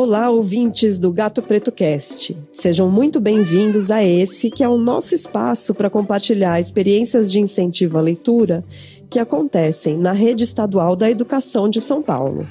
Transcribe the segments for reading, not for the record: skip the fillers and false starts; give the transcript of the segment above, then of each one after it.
Olá, ouvintes do Gato Preto Cast. Sejam muito bem-vindos a esse que é o nosso espaço para compartilhar experiências de incentivo à leitura que acontecem na Rede Estadual da Educação de São Paulo.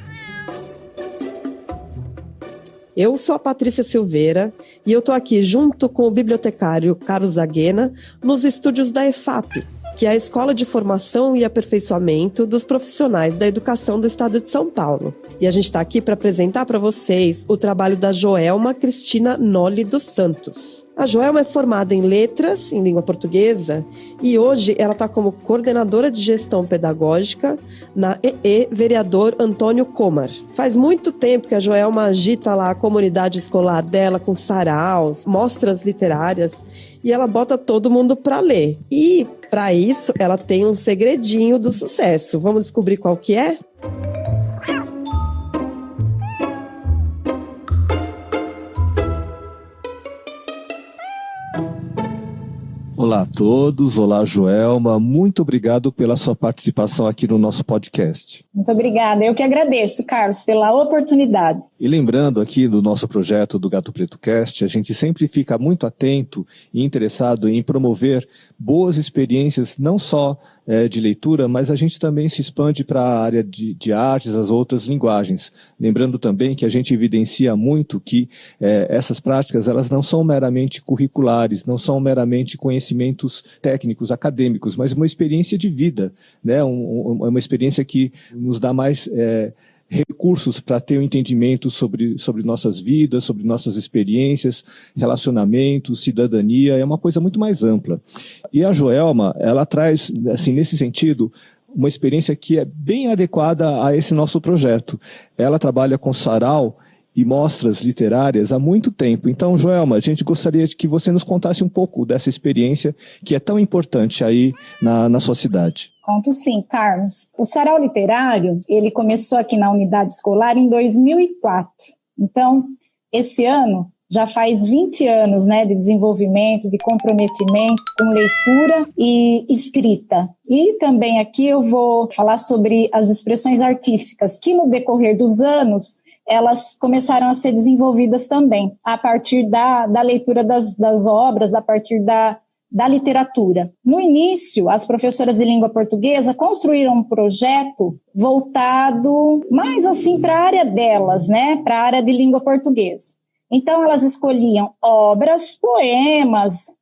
Eu sou a Patrícia Silveira e eu estou aqui junto com o bibliotecário Carlos Zaguena nos estúdios da EFAP, que é a Escola de Formação e Aperfeiçoamento dos Profissionais da Educação do Estado de São Paulo. E a gente está aqui para apresentar para vocês o trabalho da Joelma Cristina Noli dos Santos. A Joelma é formada em Letras, em Língua Portuguesa, e hoje ela está como coordenadora de gestão pedagógica na EE Vereador Antônio Comar. Faz muito tempo que a Joelma agita lá a comunidade escolar dela com saraus, mostras literárias, e ela bota todo mundo para ler. E, para isso, ela tem um segredinho do sucesso. Vamos descobrir qual que é? Olá a todos, olá Joelma, muito obrigado pela sua participação aqui no nosso podcast. Muito obrigada, eu que agradeço, Carlos, pela oportunidade. E lembrando aqui do nosso projeto do Gato Preto Cast, a gente sempre fica muito atento e interessado em promover boas experiências, não só de leitura, mas a gente também se expande para a área de artes, as outras linguagens. Lembrando também que a gente evidencia muito que essas práticas elas não são meramente curriculares, não são meramente conhecimentos técnicos, acadêmicos, mas uma experiência de vida, né? Uma experiência que nos dá mais recursos para ter um entendimento sobre nossas vidas, sobre nossas experiências, relacionamentos, cidadania, é uma coisa muito mais ampla. E a Joelma, ela traz, assim, nesse sentido, uma experiência que é bem adequada a esse nosso projeto. Ela trabalha com sarau e mostras literárias há muito tempo. Então, Joelma, a gente gostaria de que você nos contasse um pouco dessa experiência que é tão importante aí na sua cidade. Conto sim, Carlos. O sarau literário, ele começou aqui na unidade escolar em 2004. Então, esse ano já faz 20 anos, né, de desenvolvimento, de comprometimento com leitura e escrita. E também aqui eu vou falar sobre as expressões artísticas, que no decorrer dos anos elas começaram a ser desenvolvidas também, a partir da leitura das obras, a partir da literatura. No início, as professoras de língua portuguesa construíram um projeto voltado mais assim para a área delas, né, para a área de língua portuguesa. Então, elas escolhiam obras, poemas,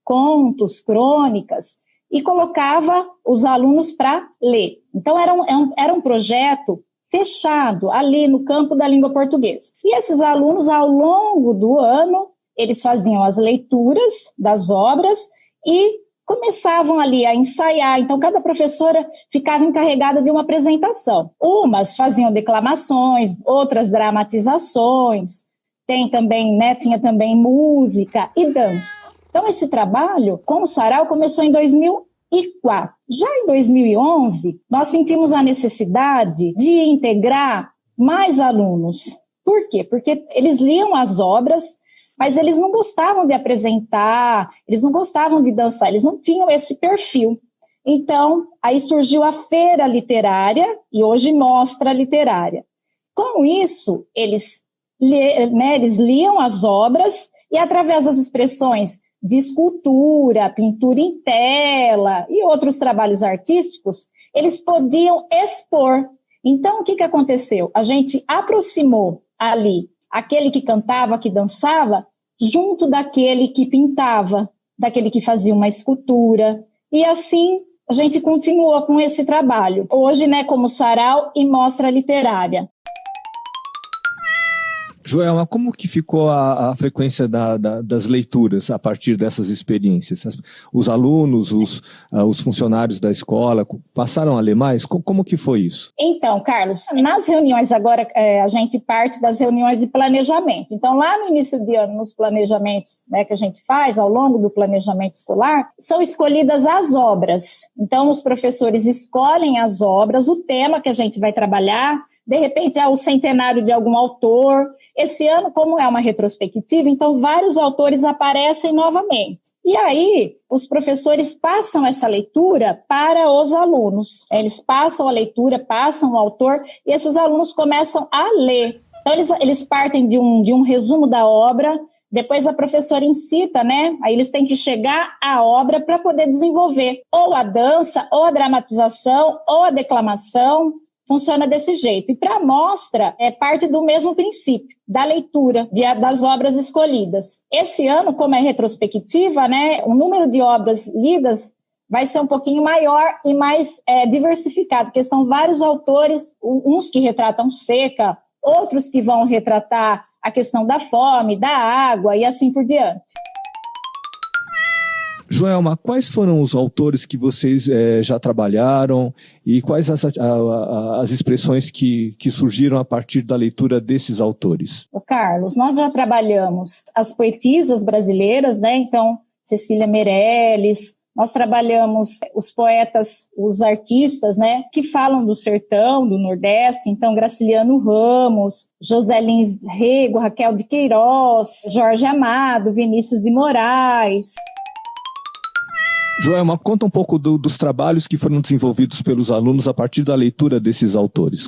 contos, crônicas, e colocava os alunos para ler. Então, era um projeto fechado ali no campo da língua portuguesa. E esses alunos, ao longo do ano, eles faziam as leituras das obras e começavam ali a ensaiar. Então, cada professora ficava encarregada de uma apresentação. Umas faziam declamações, outras dramatizações, tinha também música e dança. Então, esse trabalho com o sarau começou em 2004. Já em 2011, nós sentimos a necessidade de integrar mais alunos. Por quê? Porque eles liam as obras, mas eles não gostavam de apresentar, eles não gostavam de dançar, eles não tinham esse perfil. Então, aí surgiu a Feira Literária e hoje Mostra Literária. Com isso, eles liam as obras e, através das expressões de escultura, pintura em tela e outros trabalhos artísticos, eles podiam expor. Então, o que aconteceu? A gente aproximou ali aquele que cantava, que dançava, junto daquele que pintava, daquele que fazia uma escultura. E assim, a gente continuou com esse trabalho. Hoje, né, como sarau e mostra literária. Joelma, como que ficou a frequência das leituras a partir dessas experiências? Os alunos, os funcionários da escola passaram a ler mais? Como que foi isso? Então, Carlos, nas reuniões agora, a gente parte das reuniões de planejamento. Então, lá no início de ano, nos planejamentos, né, que a gente faz ao longo do planejamento escolar, são escolhidas as obras. Então, os professores escolhem as obras, o tema que a gente vai trabalhar. De repente, é o centenário de algum autor. Esse ano, como é uma retrospectiva, então vários autores aparecem novamente. E aí, os professores passam essa leitura para os alunos. Eles passam a leitura, passam o autor, e esses alunos começam a ler. Então, eles partem de um resumo da obra, depois a professora incita, né? Aí eles têm que chegar à obra para poder desenvolver ou a dança, ou a dramatização, ou a declamação. Funciona desse jeito. E para a amostra, é parte do mesmo princípio, da leitura das obras escolhidas. Esse ano, como é retrospectiva, né, o número de obras lidas vai ser um pouquinho maior e mais diversificado, porque são vários autores, uns que retratam seca, outros que vão retratar a questão da fome, da água e assim por diante. Joelma, quais foram os autores que vocês já trabalharam e quais as expressões que surgiram a partir da leitura desses autores? Carlos, nós já trabalhamos as poetisas brasileiras, né? Então, Cecília Meirelles, nós trabalhamos os poetas, os artistas, né, que falam do sertão, do Nordeste, então Graciliano Ramos, José Lins Rego, Raquel de Queiroz, Jorge Amado, Vinícius de Moraes. Joelma, conta um pouco dos trabalhos que foram desenvolvidos pelos alunos a partir da leitura desses autores.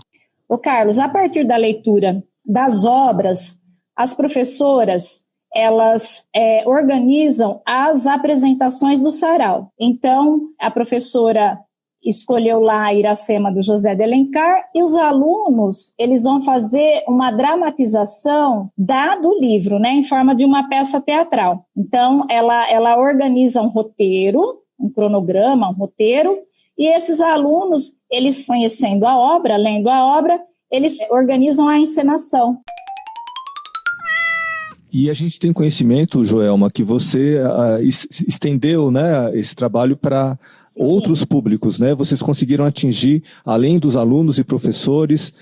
Carlos, a partir da leitura das obras, as professoras, elas organizam as apresentações do sarau. Então, a professora escolheu lá Iracema do José de Alencar e os alunos, eles vão fazer uma dramatização do livro, né, em forma de uma peça teatral. Então, ela organiza um roteiro, um cronograma, um roteiro, e esses alunos, eles conhecendo a obra, lendo a obra, eles organizam a encenação. E a gente tem conhecimento, Joelma, que você estendeu, né, esse trabalho para outros públicos, né? Vocês conseguiram atingir, além dos alunos e professores,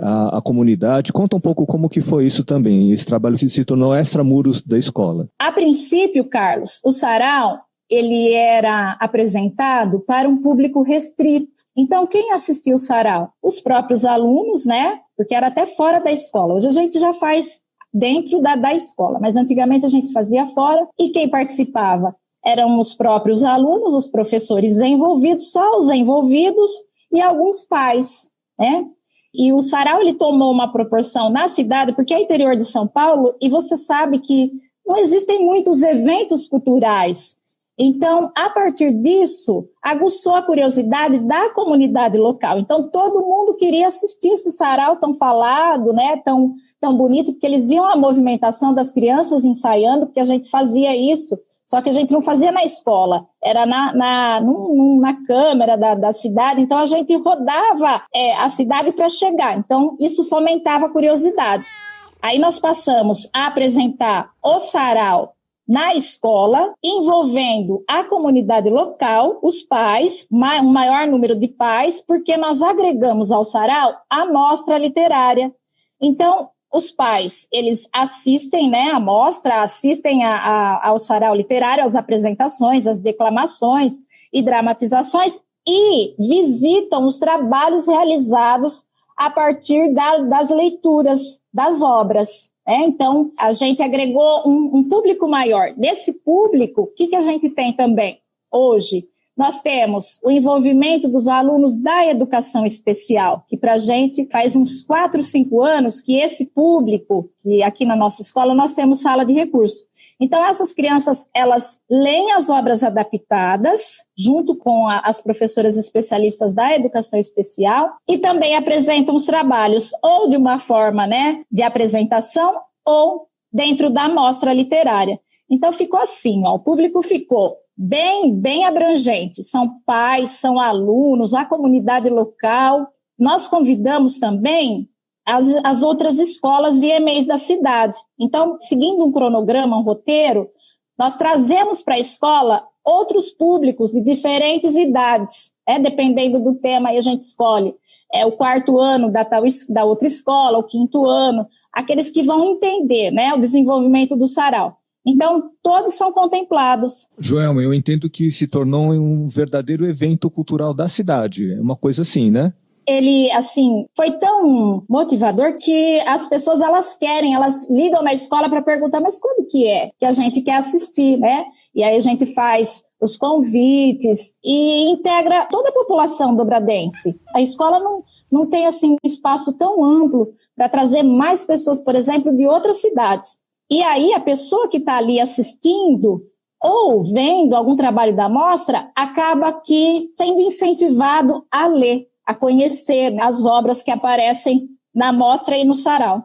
a comunidade. Conta um pouco como que foi isso também. Esse trabalho se tornou extramuros da escola. A princípio, Carlos, o sarau, ele era apresentado para um público restrito. Então, quem assistia o sarau? Os próprios alunos, né? Porque era até fora da escola. Hoje a gente já faz dentro da escola, mas antigamente a gente fazia fora, e quem participava eram os próprios alunos, os professores envolvidos, só os envolvidos e alguns pais, né? E o sarau, ele tomou uma proporção na cidade, porque é interior de São Paulo, e você sabe que não existem muitos eventos culturais. Então, a partir disso, aguçou a curiosidade da comunidade local. Então, todo mundo queria assistir esse sarau tão falado, né, tão bonito, porque eles viam a movimentação das crianças ensaiando, porque a gente fazia isso, só que a gente não fazia na escola, era na câmara da cidade, então a gente rodava a cidade para chegar. Então, isso fomentava a curiosidade. Aí nós passamos a apresentar o sarau na escola, envolvendo a comunidade local, os pais, um maior número de pais, porque nós agregamos ao sarau a mostra literária. Então, os pais, eles assistem, né, a mostra, assistem ao sarau literário, às apresentações, às declamações e dramatizações, e visitam os trabalhos realizados a partir das leituras das obras. Então, a gente agregou um público maior. Nesse público, o que a gente tem também hoje? Nós temos o envolvimento dos alunos da educação especial, que para a gente faz uns 4, 5 anos que esse público, que aqui na nossa escola nós temos sala de recurso. Então, essas crianças, elas leem as obras adaptadas, junto com as professoras especialistas da educação especial, e também apresentam os trabalhos ou de uma forma, né, de apresentação ou dentro da mostra literária. Então, ficou assim, ó, o público ficou bem abrangente. São pais, são alunos, a comunidade local. Nós convidamos também as outras escolas e EMEIs da cidade. Então, seguindo um cronograma, um roteiro, nós trazemos para a escola outros públicos de diferentes idades, dependendo do tema, aí a gente escolhe o 4º ano da outra escola, o 5º ano, aqueles que vão entender, né, o desenvolvimento do sarau. Então, todos são contemplados. Joelma, eu entendo que se tornou um verdadeiro evento cultural da cidade, é uma coisa assim, né? ele, assim, foi tão motivador que as pessoas, elas ligam na escola para perguntar, mas quando que é que a gente quer assistir, né? E aí a gente faz os convites e integra toda a população dobradense. A escola não tem, assim, um espaço tão amplo para trazer mais pessoas, por exemplo, de outras cidades. E aí a pessoa que está ali assistindo ou vendo algum trabalho da mostra acaba aqui sendo incentivado a ler, a conhecer as obras que aparecem na mostra e no sarau.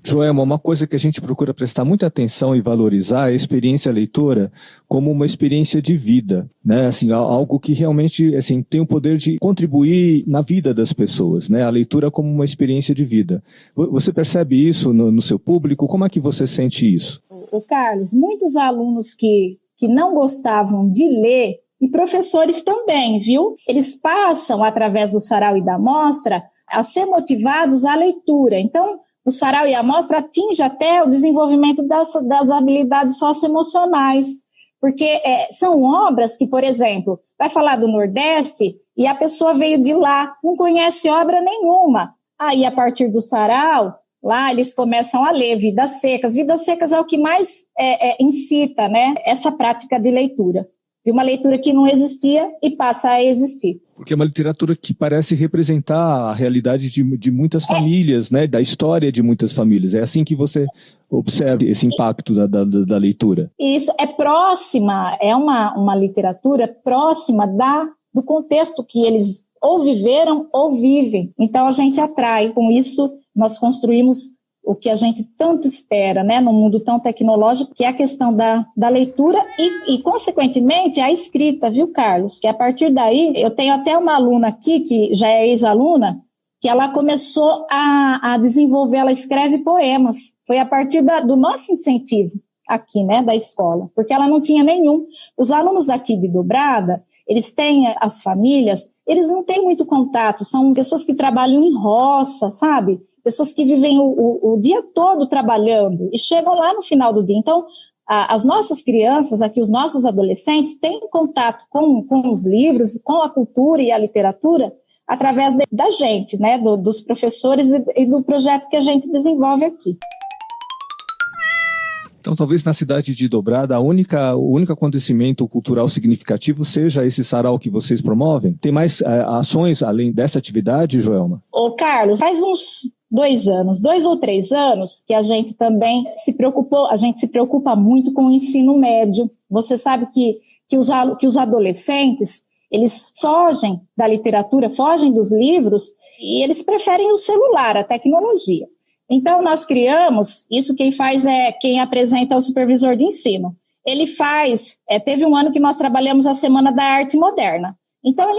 Joelma, uma coisa que a gente procura prestar muita atenção e valorizar é a experiência leitora como uma experiência de vida, né? Assim, algo que realmente, assim, tem o poder de contribuir na vida das pessoas, né? A leitura como uma experiência de vida. Você percebe isso no seu público? Como é que você sente isso? O Carlos, muitos alunos que não gostavam de ler, e professores também, viu? Eles passam, através do sarau e da mostra, a ser motivados à leitura. Então, o sarau e a mostra atinge até o desenvolvimento das habilidades socioemocionais, porque são obras que, por exemplo, vai falar do Nordeste e a pessoa veio de lá, não conhece obra nenhuma. Aí, a partir do sarau, lá eles começam a ler Vidas Secas. Vidas Secas é o que mais incita, né, essa prática de leitura. De uma leitura que não existia e passa a existir. Porque é uma literatura que parece representar a realidade de muitas famílias, né? Da história de muitas famílias. É assim que você observa esse impacto da leitura. Isso, é próxima, é uma literatura próxima do contexto que eles ou viveram ou vivem. Então a gente atrai, com isso nós construímos o que a gente tanto espera, né, num mundo tão tecnológico, que é a questão da leitura e, consequentemente, a escrita, viu, Carlos? Que a partir daí, eu tenho até uma aluna aqui, que já é ex-aluna, que ela começou a desenvolver, ela escreve poemas. Foi a partir do nosso incentivo aqui, né, da escola, porque ela não tinha nenhum. Os alunos aqui de Dobrada, eles têm as famílias, eles não têm muito contato, são pessoas que trabalham em roça, sabe? Pessoas que vivem o dia todo trabalhando e chegam lá no final do dia. Então, as nossas crianças, aqui os nossos adolescentes, têm contato com os livros, com a cultura e a literatura através da gente, né, dos professores e do projeto que a gente desenvolve aqui. Então, talvez na cidade de Dobrada, o único acontecimento cultural significativo seja esse sarau que vocês promovem? Tem mais ações além dessa atividade, Joelma? Ô, Carlos, faz uns 2 ou 3 anos, que a gente também se preocupa muito com o ensino médio. Você sabe que os adolescentes, eles fogem da literatura, fogem dos livros, e eles preferem o celular, a tecnologia. Então, nós criamos, isso quem faz quem apresenta é o supervisor de ensino. Ele teve um ano que nós trabalhamos a Semana da Arte Moderna. Então,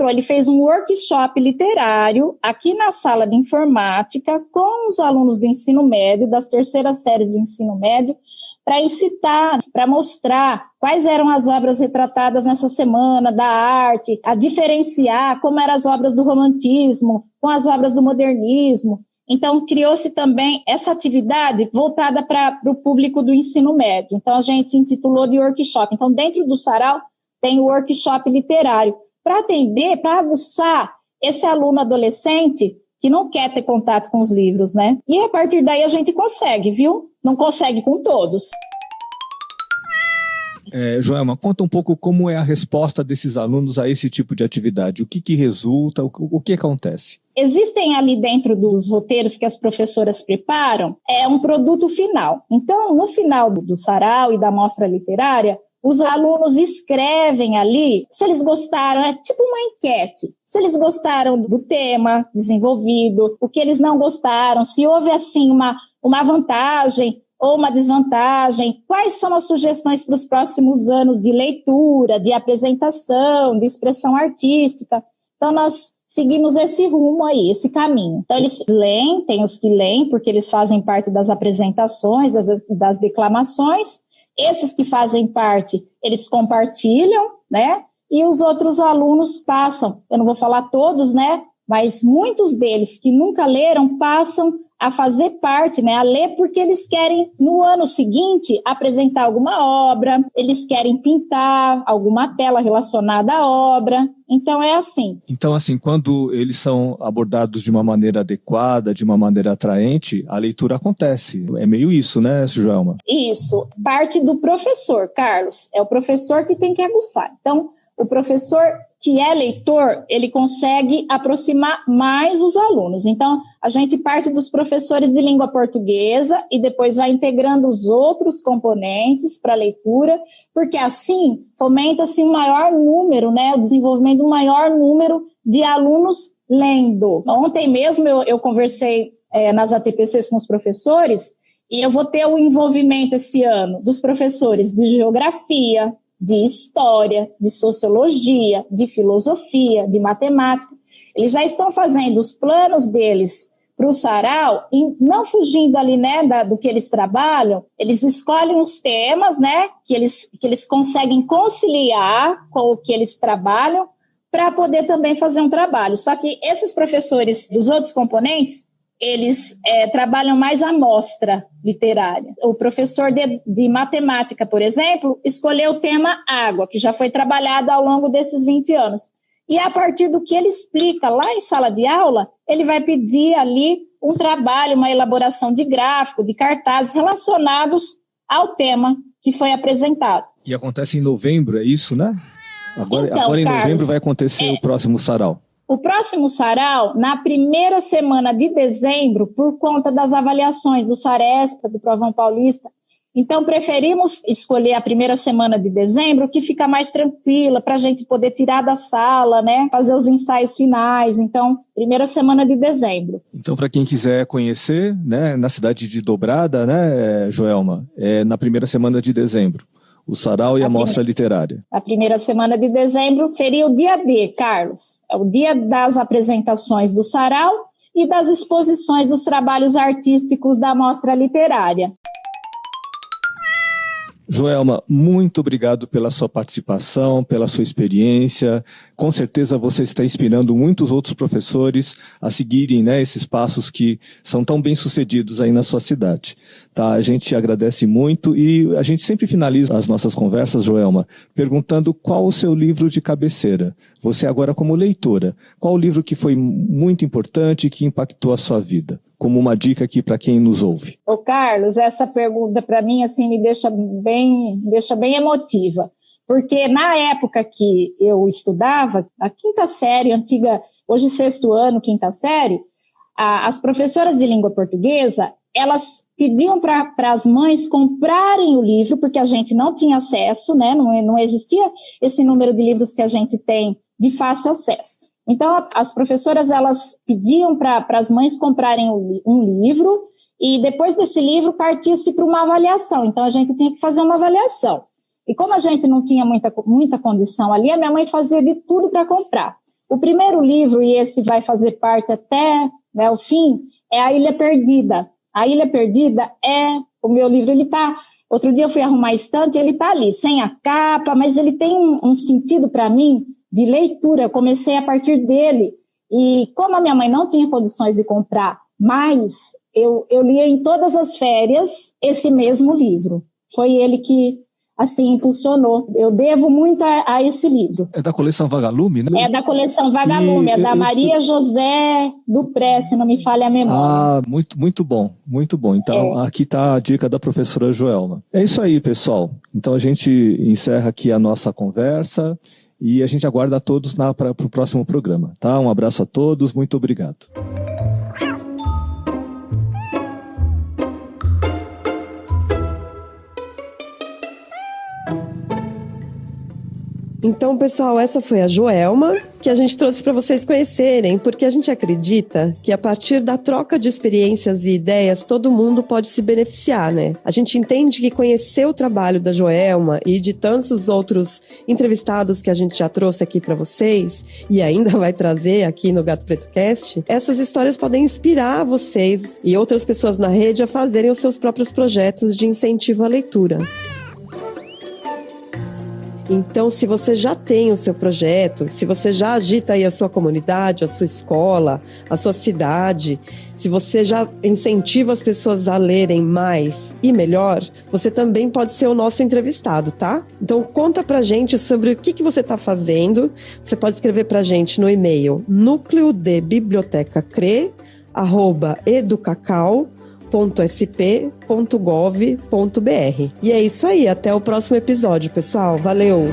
ele fez um workshop literário aqui na sala de informática com os alunos do ensino médio, das terceiras séries do ensino médio, para incitar, para mostrar quais eram as obras retratadas nessa semana da arte, a diferenciar como eram as obras do romantismo com as obras do modernismo. Então, criou-se também essa atividade voltada para o público do ensino médio. Então, a gente intitulou de workshop. Então, dentro do sarau, tem o workshop literário, para atender, para aguçar esse aluno adolescente que não quer ter contato com os livros, né? E a partir daí a gente consegue, viu? Não consegue com todos. Joelma, conta um pouco como é a resposta desses alunos a esse tipo de atividade. O que resulta, o que acontece? Existem ali dentro dos roteiros que as professoras preparam, um produto final. Então, no final do sarau e da mostra literária, os alunos escrevem ali se eles gostaram, é tipo uma enquete, se eles gostaram do tema desenvolvido, o que eles não gostaram, se houve assim uma vantagem ou uma desvantagem, quais são as sugestões para os próximos anos de leitura, de apresentação, de expressão artística. Então, nós seguimos esse rumo aí, esse caminho. Então, eles leem, tem os que leem, porque eles fazem parte das apresentações, das declamações. Esses que fazem parte, eles compartilham, né? E os outros alunos passam, eu não vou falar todos, né? Mas muitos deles que nunca leram passam a fazer parte, né, a ler, porque eles querem, no ano seguinte, apresentar alguma obra, eles querem pintar alguma tela relacionada à obra. Então, é assim. Então, assim, quando eles são abordados de uma maneira adequada, de uma maneira atraente, a leitura acontece. É meio isso, né, Joelma? Isso. Parte do professor, Carlos. É o professor que tem que aguçar. Então, o professor que é leitor, ele consegue aproximar mais os alunos. Então, a gente parte dos professores de língua portuguesa e depois vai integrando os outros componentes para a leitura, porque assim fomenta-se um maior número, né, o desenvolvimento de um maior número de alunos lendo. Ontem mesmo eu conversei nas ATPCs com os professores e eu vou ter o envolvimento esse ano dos professores de geografia, de história, de sociologia, de filosofia, de matemática. Eles já estão fazendo os planos deles para o sarau e não fugindo ali, né, do que eles trabalham. Eles escolhem os temas, né, que eles conseguem conciliar com o que eles trabalham para poder também fazer um trabalho. Só que esses professores dos outros componentes, eles trabalham mais a mostra literária. O professor de matemática, por exemplo, escolheu o tema água, que já foi trabalhado ao longo desses 20 anos. E a partir do que ele explica lá em sala de aula, ele vai pedir ali um trabalho, uma elaboração de gráfico, de cartazes relacionados ao tema que foi apresentado. E acontece em novembro, é isso, né? Agora em Carlos, novembro vai acontecer o próximo sarau. O próximo sarau, na primeira semana de dezembro, por conta das avaliações do Saresp, do Provão Paulista. Então, preferimos escolher a primeira semana de dezembro, que fica mais tranquila, para a gente poder tirar da sala, né? Fazer os ensaios finais. Então, primeira semana de dezembro. Então, para quem quiser conhecer, né, na cidade de Dobrada, né, Joelma, na primeira semana de dezembro. O sarau e a mostra literária. A primeira semana de dezembro seria o dia D, Carlos. É o dia das apresentações do sarau e das exposições dos trabalhos artísticos da mostra literária. Joelma, muito obrigado pela sua participação, pela sua experiência. Com certeza você está inspirando muitos outros professores a seguirem, né, esses passos que são tão bem sucedidos aí na sua cidade. Tá? A gente agradece muito e a gente sempre finaliza as nossas conversas, Joelma, perguntando qual o seu livro de cabeceira. Você agora como leitora, qual o livro que foi muito importante e que impactou a sua vida? Como uma dica aqui para quem nos ouve. Ô Carlos, essa pergunta para mim assim me deixa bem emotiva, porque na época que eu estudava, a quinta série, antiga, hoje 6º ano, quinta série, as professoras de língua portuguesa, elas pediam para as mães comprarem o livro, porque a gente não tinha acesso, né? Não existia esse número de livros que a gente tem de fácil acesso. Então, as professoras, elas pediam para as mães comprarem um livro e depois desse livro partisse para uma avaliação. Então, a gente tinha que fazer uma avaliação. E como a gente não tinha muita condição ali, a minha mãe fazia de tudo para comprar. O primeiro livro, e esse vai fazer parte até, né, o fim, é A Ilha Perdida. A Ilha Perdida é o meu livro, ele está... Outro dia eu fui arrumar a estante, ele está ali, sem a capa, mas ele tem um sentido para mim de leitura. Eu comecei a partir dele. E como a minha mãe não tinha condições de comprar mais, eu lia em todas as férias esse mesmo livro. Foi ele que, assim, impulsionou. Eu devo muito a esse livro. É da coleção Vagalume, né? É da coleção Vagalume, é da Maria José Dupré, se não me falha a memória. Ah, muito bom, muito bom. Então, aqui está a dica da professora Joelma. É isso aí, pessoal. Então, a gente encerra aqui a nossa conversa e a gente aguarda a todos para o próximo programa, tá? Um abraço a todos, muito obrigado. Então, pessoal, essa foi a Joelma, que a gente trouxe para vocês conhecerem, porque a gente acredita que a partir da troca de experiências e ideias, todo mundo pode se beneficiar, né? A gente entende que conhecer o trabalho da Joelma e de tantos outros entrevistados que a gente já trouxe aqui para vocês, e ainda vai trazer aqui no Gato Preto Cast, essas histórias podem inspirar vocês e outras pessoas na rede a fazerem os seus próprios projetos de incentivo à leitura. Então, se você já tem o seu projeto, se você já agita aí a sua comunidade, a sua escola, a sua cidade, se você já incentiva as pessoas a lerem mais e melhor, você também pode ser o nosso entrevistado, tá? Então, conta pra gente sobre o que você está fazendo. Você pode escrever pra gente no e-mail nucleodebibliotecacre@educacau.sp.gov.br. E é isso aí, até o próximo episódio, pessoal. Valeu!